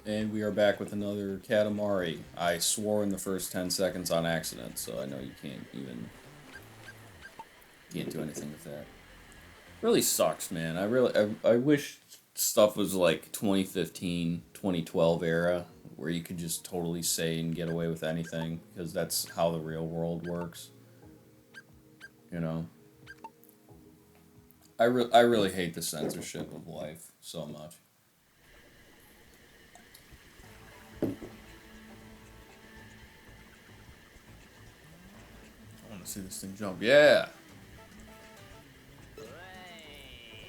And we are back with another Katamari. I swore in the first 10 seconds on accident, so I know you can't do anything with that. Really sucks, man. I wish stuff was like 2015, 2012 era where you could just totally say and get away with anything because that's how the real world works, you know. I really hate the censorship of life so much. I want to see this thing jump. Yeah.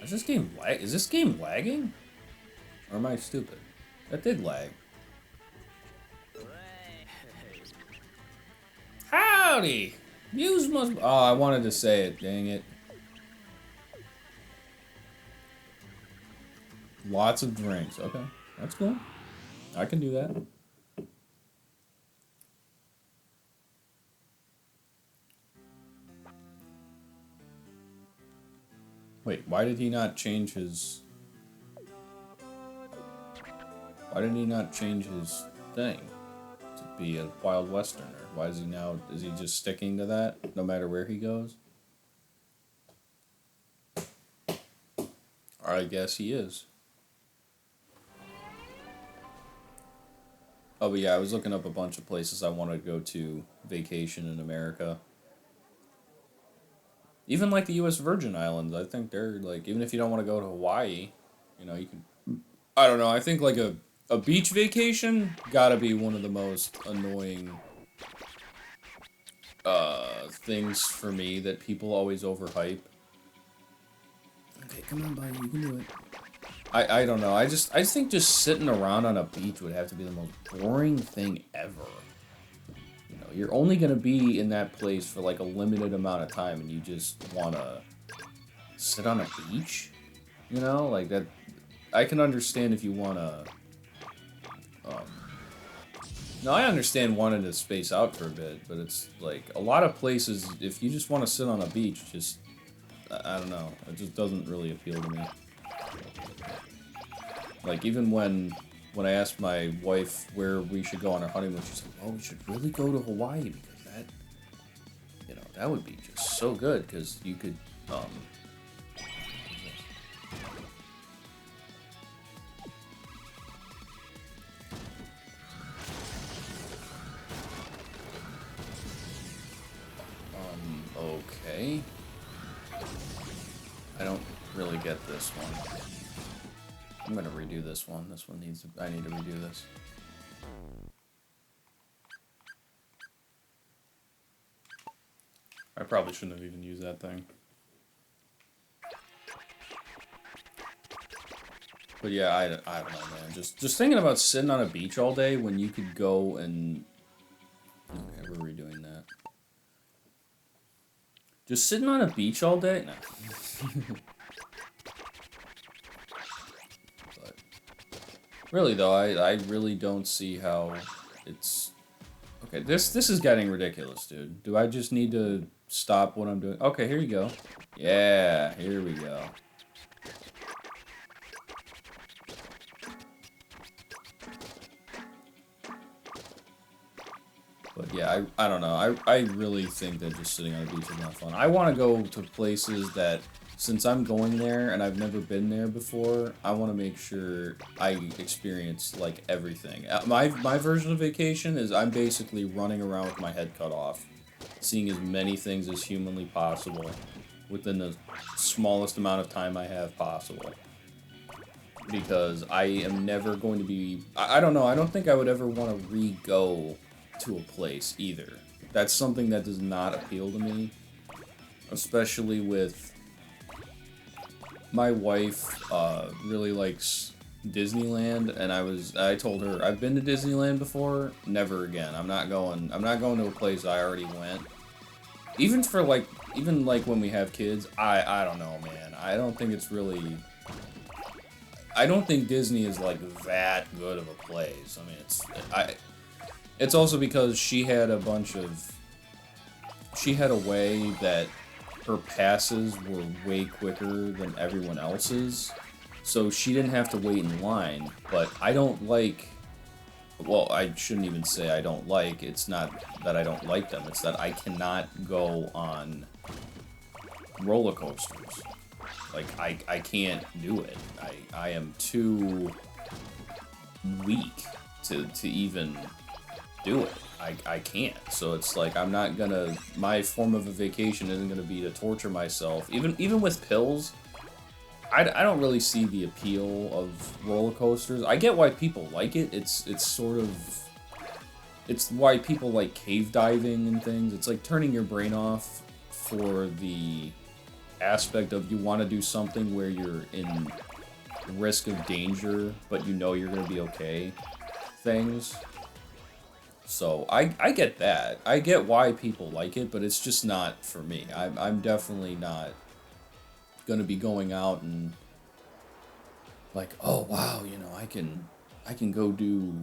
Is this game lagging? Or am I stupid? That did lag. Howdy! Muse must. Oh, I wanted to say it. Dang it. Lots of drinks. Okay, that's cool. I can do that. Wait, why did he not change his? Why did he not change his thing to be a Wild Westerner? Why is he now? Is he just sticking to that no matter where he goes? Or I guess he is. Oh, but yeah, I was looking up a bunch of places I wanted to go to vacation in America. Even like the U.S. Virgin Islands, I think they're like, even if you don't want to go to Hawaii, you can. I don't know. I think like a beach vacation gotta be one of the most annoying things for me that people always overhype. Okay, come on, buddy, you can do it. I don't know. I just think just sitting around on a beach would have to be the most boring thing ever. You're only gonna be in that place for like a limited amount of time, and you just wanna sit on a beach. Like that. I can understand if you wanna. Um, no, I understand wanting to space out for a bit, but it's like a lot of places. If you just want to sit on a beach, just I don't know. It just doesn't really appeal to me. Like even when I asked my wife where we should go on our honeymoon, she said, "Oh, we should really go to Hawaii because that would be just so good because you could okay. I don't really get this one. I'm gonna redo this one. I need to redo this. I probably shouldn't have even used that thing. But yeah, I don't know, man. Just thinking about sitting on a beach all day when you could go and... Okay, we're redoing that. Just sitting on a beach all day? No. But really, though, I really don't see how it's... Okay, this is getting ridiculous, dude. Do I just need to stop what I'm doing? Okay, here you go. Yeah, here we go. But yeah, I don't know. I really think that just sitting on a beach is not fun. I want to go to places that, since I'm going there and I've never been there before, I want to make sure I experience, like, everything. My version of vacation is I'm basically running around with my head cut off, seeing as many things as humanly possible within the smallest amount of time I have possible. Because I am never going to be... I don't know, I don't think I would ever want to re-go to a place either. That's something that does not appeal to me, especially with my wife really likes Disneyland, and I told her I've been to Disneyland before, never again. I'm not going to a place I already went. Even when we have kids, I don't know, man. I don't think it's really... I don't think Disney is like that good of a place. I mean, it's also because she had a way that her passes were way quicker than everyone else's, so she didn't have to wait in line. But I don't like well, I shouldn't even say I don't like. It's not that I don't like them. It's that I cannot go on roller coasters. Like, I can't do it. I am too weak to even do it. I can't. So it's like, I'm not gonna, my form of a vacation isn't gonna be to torture myself. Even with pills, I don't really see the appeal of roller coasters. I get why people like it. It's sort of, it's why people like cave diving and things. It's like turning your brain off for the aspect of you want to do something where you're in risk of danger, but you know you're going to be okay things. So I get that. I get why people like it, but it's just not for me. I'm definitely not going to be going out and like, oh wow, you know, I can go do,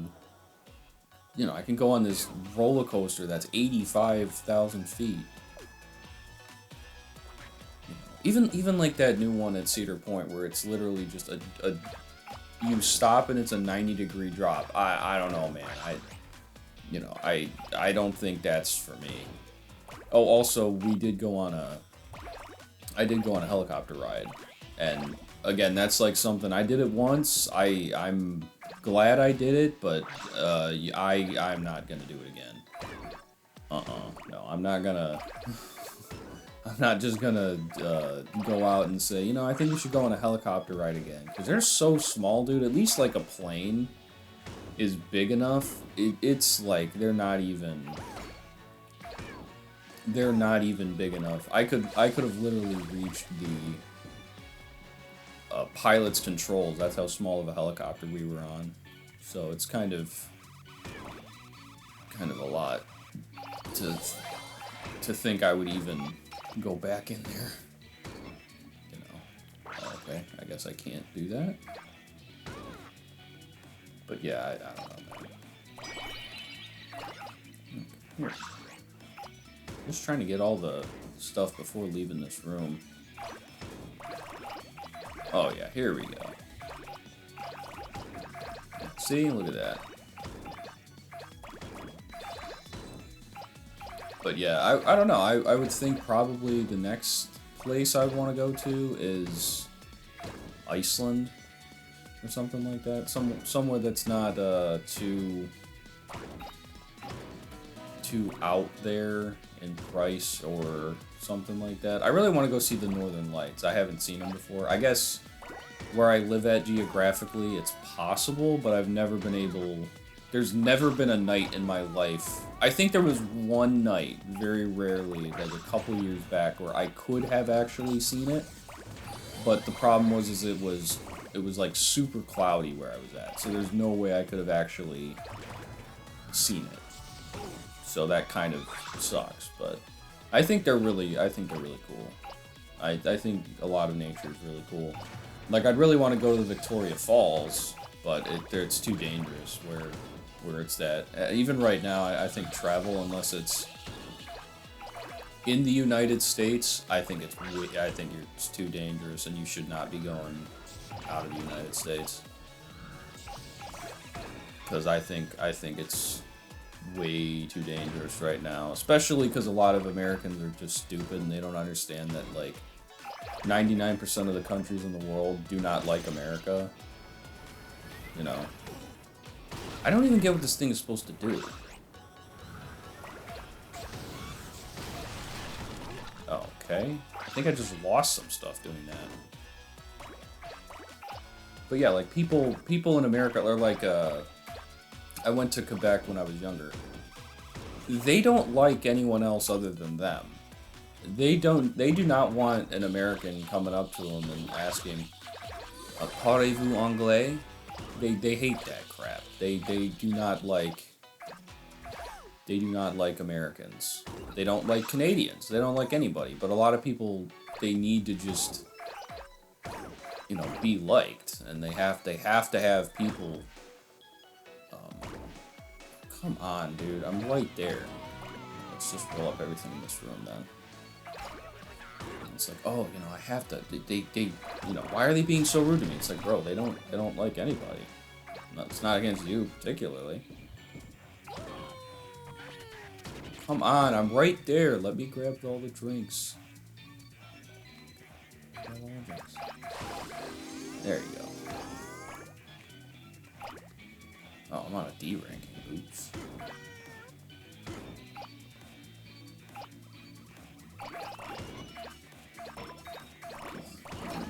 you know, I can go on this roller coaster that's 85,000 feet. Even like that new one at Cedar Point where it's literally just a you stop and it's a 90-degree drop. I don't know, man. I don't think that's for me. Oh, also I did go on a helicopter ride, and again, that's like something I did it once. I'm glad I did it, but I'm not gonna do it again. No, I'm not gonna. I'm not just gonna go out and say, you know, I think we should go on a helicopter ride again, because they're so small, dude. At least like a plane is big enough. It's like they're not even big enough. I could have literally reached the pilot's controls. That's how small of a helicopter we were on. So it's kind of a lot to think I would even go back in there. You know. Okay, I guess I can't do that. But yeah, I don't know, man. Here. Just trying to get all the stuff before leaving this room. Oh yeah, here we go. See, look at that. But yeah, I don't know. I would think probably the next place I'd want to go to is Iceland or something like that. Somewhere that's not too out there in price or something like that. I really want to go see the Northern Lights. I haven't seen them before. I guess where I live at geographically, it's possible, but I've never been able... There's never been a night in my life. I think there was one night, very rarely, like a couple years back, where I could have actually seen it. But the problem was it was like super cloudy where I was at. So there's no way I could have actually seen it. So that kind of sucks, but I think they're really cool. I think a lot of nature is really cool. Like, I'd really want to go to Victoria Falls, but it's too dangerous where it's at. Even right now, I think travel, unless it's in the United States, I think it's too dangerous, and you should not be going out of the United States. Because I think it's way too dangerous right now, especially because a lot of Americans are just stupid and they don't understand that, like, 99% of the countries in the world do not like America. You know, I don't even get what this thing is supposed to do. Okay, I think I just lost some stuff doing that. But yeah, like, people in America are like, I went to Quebec when I was younger. They don't like anyone else other than them. They do not want an American coming up to them and asking, "Parlez-vous anglais?" They hate that crap. They do not like Americans. They don't like Canadians. They don't like anybody. But a lot of people, they need to just, you know, be liked, and they have to have people. Come on, dude. I'm right there. Let's just roll up everything in this room, then. And it's like, oh, you know, I have to. They, you know, why are they being so rude to me? It's like, bro, they don't like anybody. It's not against you particularly. Come on, I'm right there. Let me grab all the drinks. Grab all the drinks. There you go. Oh, I'm on a D ranking. Oops.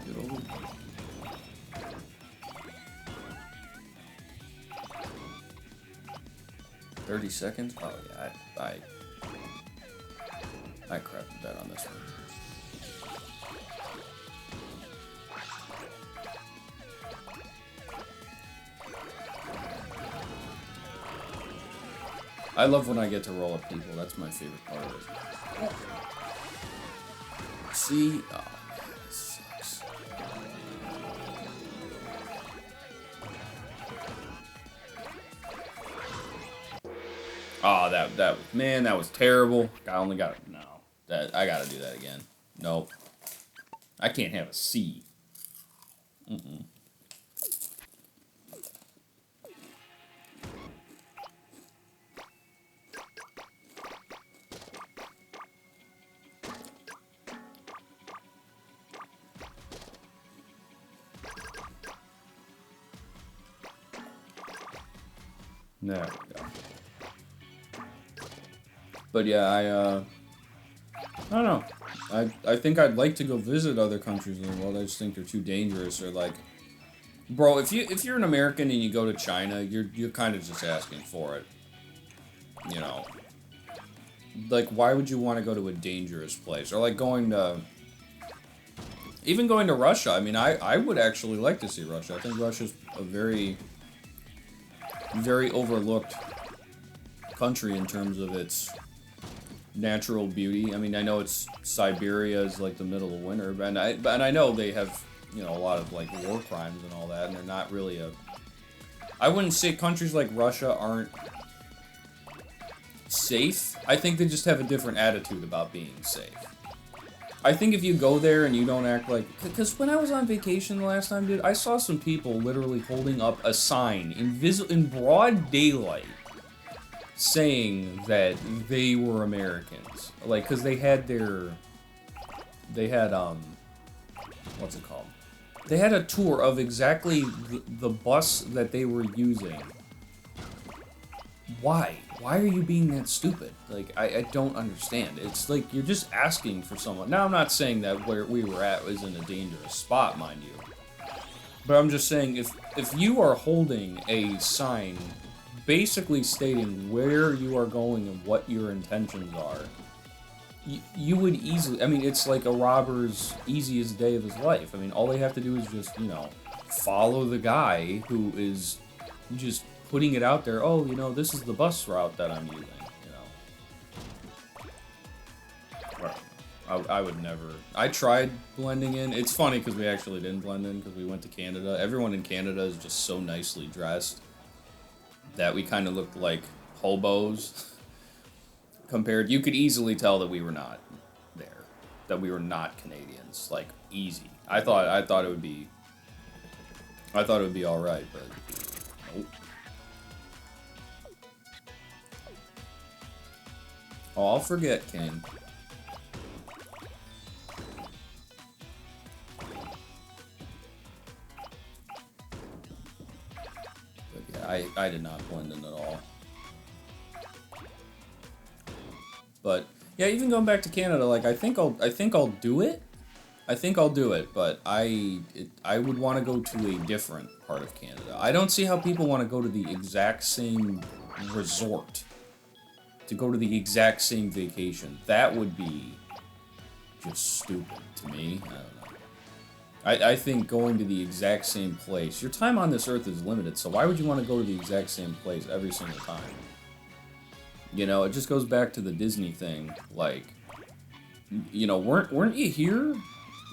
Get over. $30. Oh yeah, I crapped the bed on this one. I love when I get to roll up people. That's my favorite part of it. See? Oh, man, this sucks. Oh, that was terrible. I only got no. I gotta do that again. Nope. I can't have a C. Mm-mm. There we go. But yeah, I don't know. I think I'd like to go visit other countries in the world. I just think they're too dangerous. Or like, bro, if you're an American and you go to China, you're kind of just asking for it. You know, like why would you want to go to a dangerous place? Or like even going to Russia. I mean, I would actually like to see Russia. I think Russia's a very overlooked country in terms of its natural beauty. I mean, I know it's Siberia is like the middle of winter, but I know they have, you know, a lot of like war crimes and all that, and they're not really I wouldn't say countries like Russia aren't safe. I think they just have a different attitude about being safe. I think if you go there and you don't act like... Because when I was on vacation the last time, dude, I saw some people literally holding up a sign in broad daylight saying that they were Americans. Like, because they had what's it called? They had a tour of exactly the bus that they were using. Why? Why are you being that stupid? Like, I don't understand. It's like, you're just asking for someone. Now, I'm not saying that where we were at was in a dangerous spot, mind you. But I'm just saying, if you are holding a sign basically stating where you are going and what your intentions are, you would easily... I mean, it's like a robber's easiest day of his life. I mean, all they have to do is just, you know, follow the guy who is just... putting it out there, oh, you know, this is the bus route that I'm using, you know. I would never... I tried blending in. It's funny because we actually didn't blend in because we went to Canada. Everyone in Canada is just so nicely dressed that we kind of looked like hobos compared... You could easily tell that we were not there. That we were not Canadians. Like, easy. I thought it would be... I thought it would be alright, but... Nope. Oh, I'll forget, King. But yeah, I did not blend in at all. But yeah, even going back to Canada, like I think I'll do it. I think I'll do it, but I would want to go to a different part of Canada. I don't see how people want to go to the exact same resort. To go to the exact same vacation. That would be just stupid to me. I don't know. I think going to the exact same place... Your time on this earth is limited, so why would you want to go to the exact same place every single time? You know, it just goes back to the Disney thing. Like, you know, weren't you here?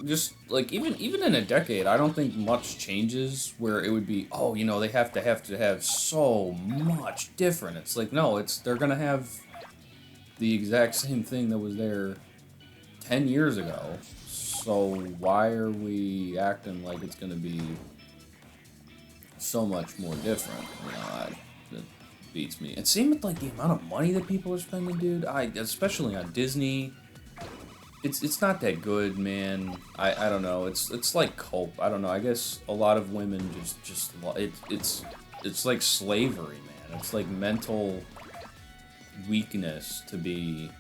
Just, like, even in a decade, I don't think much changes where it would be, oh, you know, they have to have so much different. It's like, no, they're gonna have the exact same thing that was there 10 years ago. So why are we acting like it's gonna be so much more different? You know, beats me. And same with like the amount of money that people are spending, dude. Especially on Disney. It's not that good, man. I don't know. It's like cope. I don't know. I guess a lot of women it's like slavery, man. It's like mental weakness to be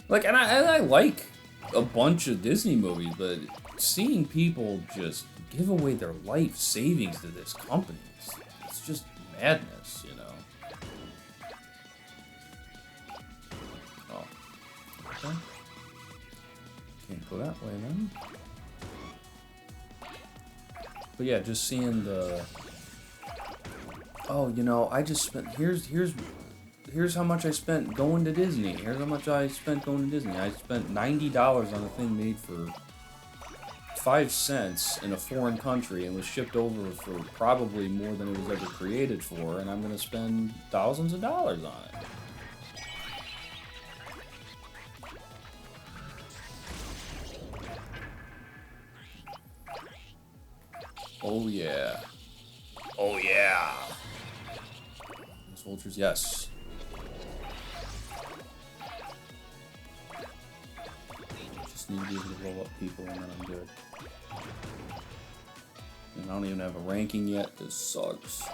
like, and I like a bunch of Disney movies, but seeing people just give away their life savings to this company, it's just madness, you know. Oh, okay. Can't go that way then. But yeah, just seeing the. Oh, you know, I just spent. Here's how much I spent going to Disney. Here's how much I spent going to Disney. I spent $90 on a thing made for 5 cents in a foreign country and was shipped over for probably more than it was ever created for, and I'm gonna spend thousands of dollars on it. Oh yeah. Oh yeah. Soldiers, yes. Just need to be able to roll up people and then I'm good. And I don't even have a ranking yet. This sucks.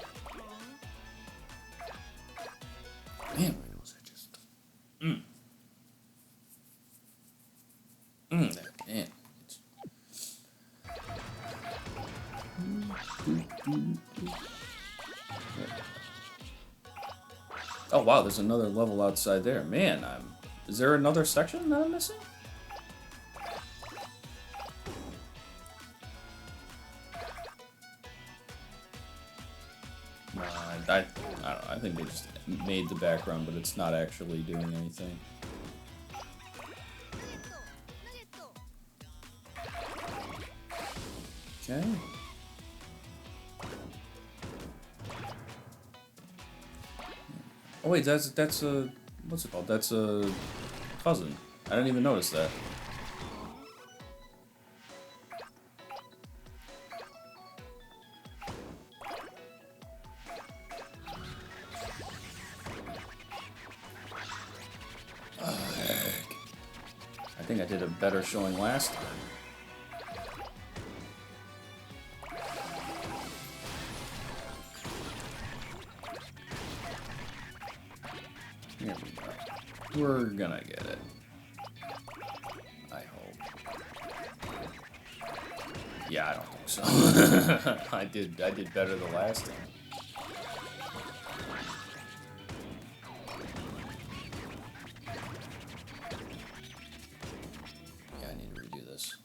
Man, why was I just... Man. Oh wow, there's another level outside there. Man, is there another section that I'm missing? No, I don't know. I think they just made the background, but it's not actually doing anything. Okay. Oh wait, that's a what's it called? That's a cousin. I didn't even notice that. I think I did a better showing last time. Here we go. We're gonna get it. I hope. Yeah, I don't think so. I did better the last time. Yeah, I need to redo this.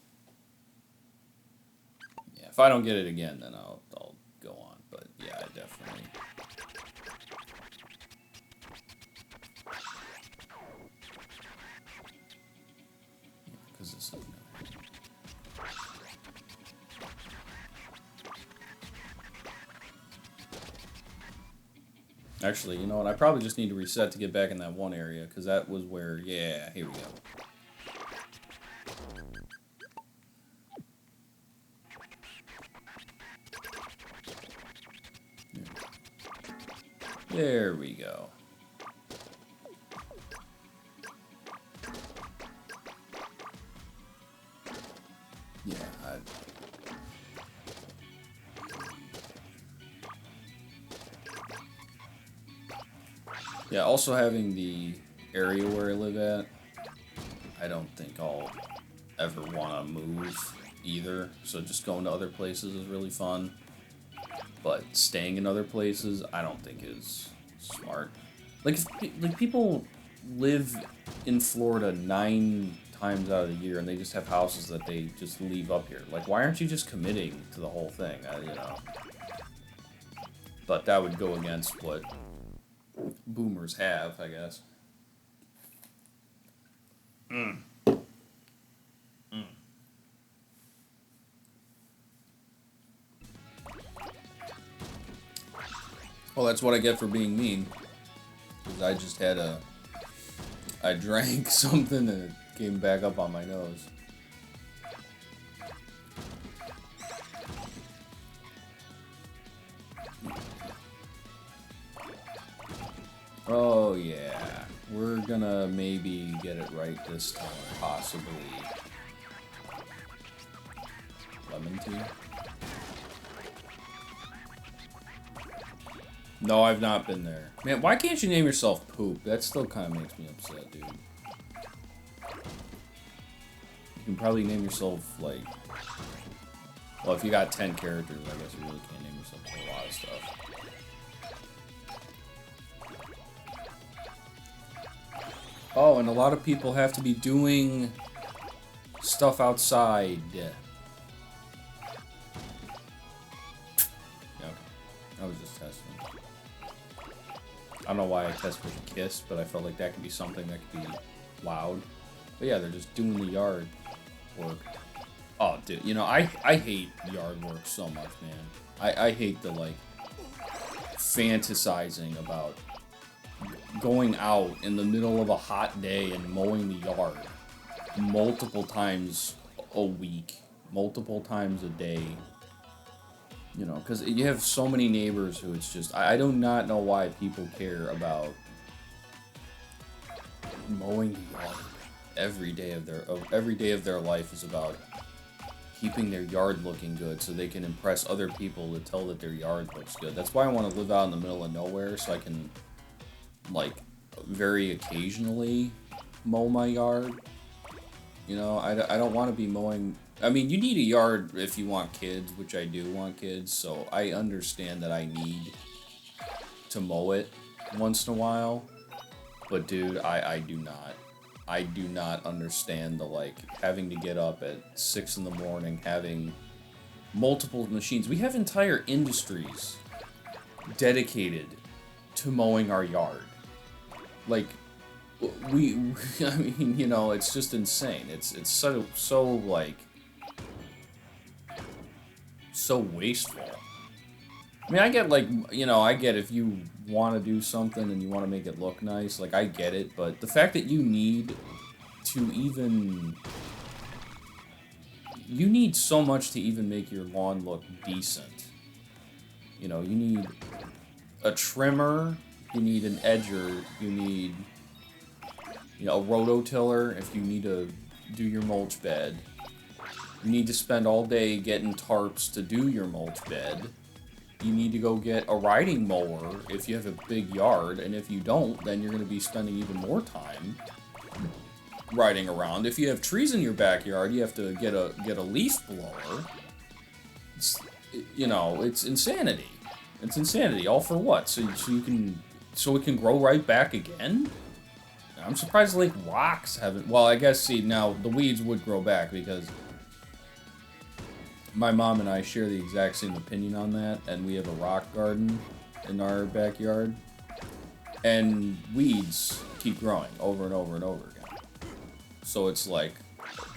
Yeah, if I don't get it again, then I'll go on. But yeah, I definitely. Because this is new. Actually, you know what? I probably just need to reset to get back in that one area, because that was where... Yeah, here we go. There we go. Yeah, yeah, also having the area where I live at, I don't think I'll ever want to move either. So just going to other places is really fun. But staying in other places, I don't think is smart. Like, people live in Florida 9 times out of the year, and they just have houses that they just leave up here. Like, why aren't you just committing to the whole thing? You know. But that would go against what boomers have, I guess. Well, that's what I get for being mean. Because I just had I drank something and it came back up on my nose. Oh, yeah. We're gonna maybe get it right this time, possibly. Lemon tea? No, I've not been there. Man, why can't you name yourself Poop? That still kind of makes me upset, dude. You can probably name yourself, like... Well, if you got 10 characters, I guess you really can't name yourself a lot of stuff. Oh, and a lot of people have to be doing stuff outside. Yeah, I was just testing. I don't know why I tested with a kiss, but I felt like that could be something that could be loud. But yeah, they're just doing the yard work. Oh, dude, you know, I hate yard work so much, man. I hate the, like, fantasizing about going out in the middle of a hot day and mowing the yard multiple times a week, multiple times a day. You know, because you have so many neighbors who it's just... I do not know why people care about mowing the yard. Every day of their life is about keeping their yard looking good so they can impress other people to tell that their yard looks good. That's why I want to live out in the middle of nowhere, so I can, like, very occasionally mow my yard. You know, I don't want to be mowing... I mean, you need a yard if you want kids, which I do want kids, so I understand that I need to mow it once in a while. But, dude, I do not. I do not understand the, like, having to get up at 6 in the morning, having multiple machines. We have entire industries dedicated to mowing our yard. Like, I mean, you know, it's just insane. It's so like, so wasteful. I mean, I get, like, you know, I get if you want to do something and you want to make it look nice, like, I get it, but the fact that you need to even... You need so much to even make your lawn look decent. You know, you need a trimmer, you need an edger, you need, you know, a rototiller if you need to do your mulch bed. You need to spend all day getting tarps to do your mulch bed. You need to go get a riding mower if you have a big yard, and if you don't, then you're going to be spending even more time riding around. If you have trees in your backyard, you have to get a leaf blower. You know, it's insanity. It's insanity. All for what? So it can grow right back again? I'm surprised, like, rocks haven't... Well, I guess, see, now, the weeds would grow back, because my mom and I share the exact same opinion on that, and we have a rock garden in our backyard, and weeds keep growing over and over and over again. So it's like,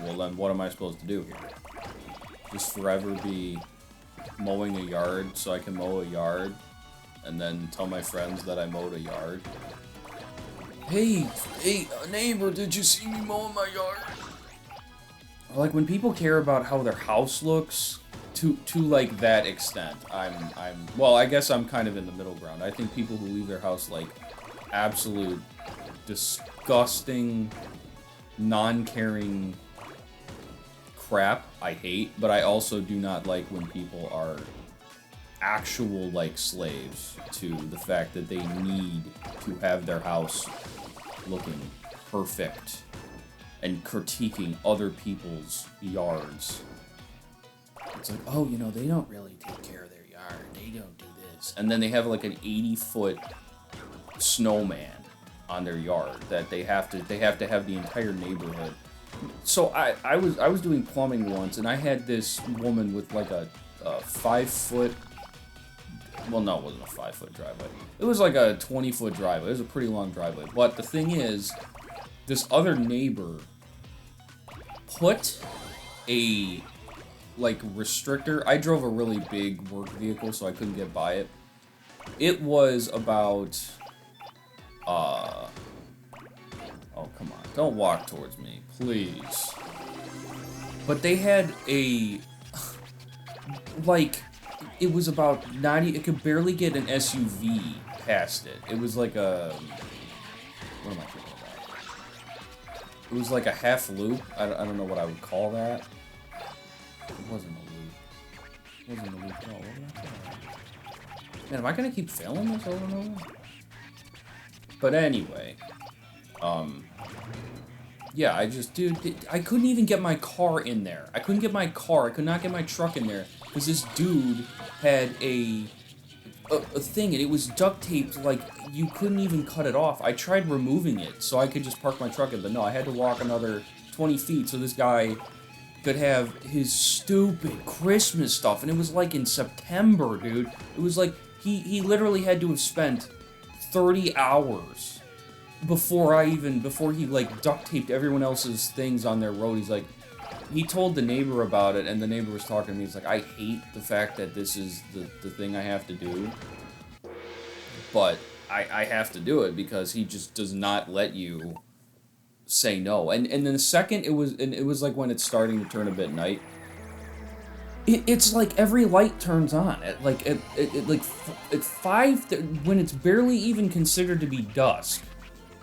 well, then what am I supposed to do here? Just forever be mowing a yard so I can mow a yard, and then tell my friends that I mowed a yard? Hey, neighbor, did you see me mowing my yard? Like, when people care about how their house looks, to like, that extent, well, I guess I'm kind of in the middle ground. I think people who leave their house, like, absolute disgusting, non-caring crap, I hate, but I also do not like when people are actual, like, slaves to the fact that they need to have their house looking perfect and critiquing other people's yards. It's like, oh, you know, they don't really take care of their yard. They don't do this. And then they have, like, an 80-foot snowman on their yard that they have to have the entire neighborhood. So I was doing plumbing once, and I had this woman with, like, a 5-foot... Well, no, it wasn't a 5-foot driveway. It was like a 20-foot driveway. It was a pretty long driveway. But the thing is, this other neighbor put a, like, restrictor. I drove a really big work vehicle, so I couldn't get by it. It was about, oh, come on. Don't walk towards me, please. But they had a, like, it was about 90, it could barely get an SUV past it. It was like a... What am I thinking about? It was like a half loop. I don't know what I would call that. It wasn't a loop. It wasn't a loop. No, what am I saying? Man, am I gonna keep failing this over and over? But anyway, yeah, dude, I couldn't even get my car in there. I couldn't get my car. I could not get my truck in there because this dude had a thing, and it was duct taped, like, you couldn't even cut it off. I tried removing it so I could just park my truck in, but no, I had to walk another 20 feet so this guy could have his stupid Christmas stuff, and it was like in September, dude. It was like, he literally had to have spent 30 hours before he, like, duct taped everyone else's things on their road. He's like, he told the neighbor about it, and the neighbor was talking to me. He's like, I hate the fact that this is the thing I have to do, but I have to do it because he just does not let you say no. And then the second it was like when it's starting to turn a bit night, it's like every light turns on at like at 5 when it's barely even considered to be dusk.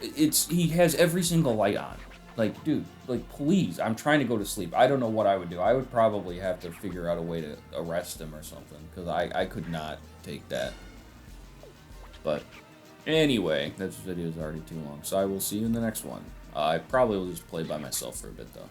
He has every single light on. Like, dude, like, please, I'm trying to go to sleep. I don't know what I would do. I would probably have to figure out a way to arrest him or something, because I could not take that. But anyway, this video is already too long, so I will see you in the next one. I probably will just play by myself for a bit, though.